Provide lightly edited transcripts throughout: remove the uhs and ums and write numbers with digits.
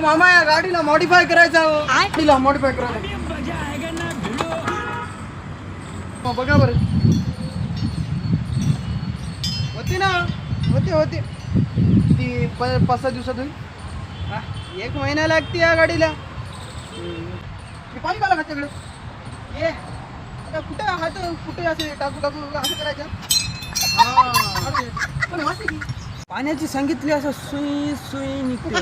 मामा या गाडीला मॉडिफाय करायचं हो. गाडीला मॉडिफाय करायचं बघा बरं. होती ना, होती ती 5-6 दिवसात होईल. 1 महिना लागते या गाडीला. पाणी का लागत तिकडे ये आता कुठे हात कुठे असे टाकू असं करायचं. पाण्याची सांगितली असं सुई सुई निघते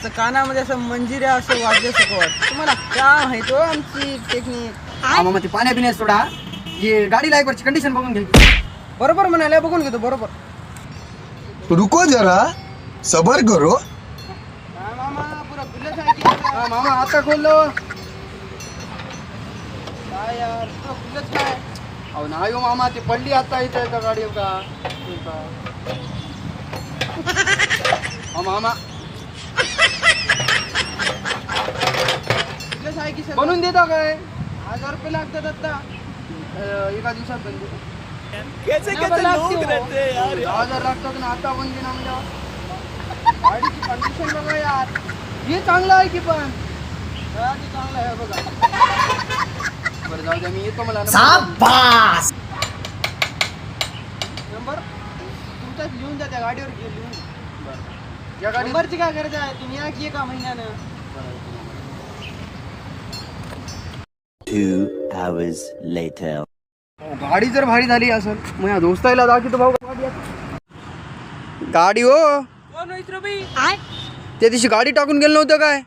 तर कानामध्ये असं मंजिऱ्या असं वाजल्यासारखं वाटतं. तुम्हाला काय माहित हो आमची टेक्निक. मामा ती पाण्या पिण्यास सोडा, हे गाडीला एक वरची कंडिशन बघून घ्यायची. बरोबर म्हणाले, बघून घेतो बरोबर. रुको जरा सबर करो. मामा पुरा खुलच आहे की. मामा आता खोललो काय यार, पुरा खुलच काय. अहो नाही हो मामा, ती पडली आता इथं का गाडी का मामा आहे की बनवून देता काय. 1000 रुपये लागतात आता एका दिवसात बनते. 1000 लागतात ना आता बनते ना. म्हणजे गाडीची कंडिशन बघा यार, हे चांगलं आहे की पण चांगलं आहे बघा. बरं जाऊ द्या, मी येतो. मला नंबर तुमच्याच लिहून द्या, त्या गाडीवर लिहून. या गाडीवरची काय करायचं आहे, तुम्ही या की एका महिन्यानं. 2 hours later. गाडी जर भारी झाली असेल मग या दोस्ताला दाखवतो भाऊ गाडी हो. त्या दिवशी गाडी टाकून गेलं नव्हतं काय.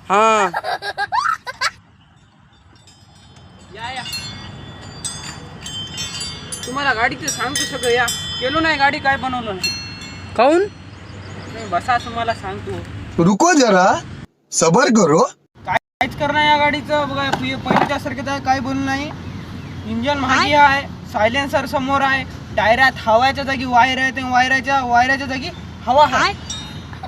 हा तुम्हाला गाडीचं सांगतो सगळं. या केलो नाही गाडी काय बनवलं नाही. काऊन नाही बसा, तुम्हाला सांगतो. रुको जरा सबर करो. काहीच करणार या गाडीचं बघा. पहिले त्यासारखं आहे, काय बोलू नाही. इंजन मागे आहे, सायलेन्सर समोर आहे, टायरात हवाच्या जागी वायर आहे, ते वायराच्या जागी हवा आहे.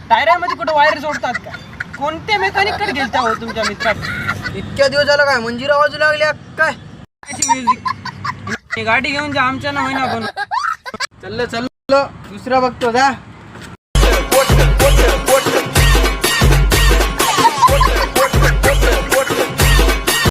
टायरामध्ये कुठं वायर जोडतात का? कोणत्या मेकॅनिककडे गेलता हो तुमच्या मित्रात? इतक्या दिवस झाला काय मंजिरा वाजू लागल्या काय. म्युझिक गाडी घेऊन जा, आमच्या ना होईना बनव. चाललं दुसरा बघतो जा.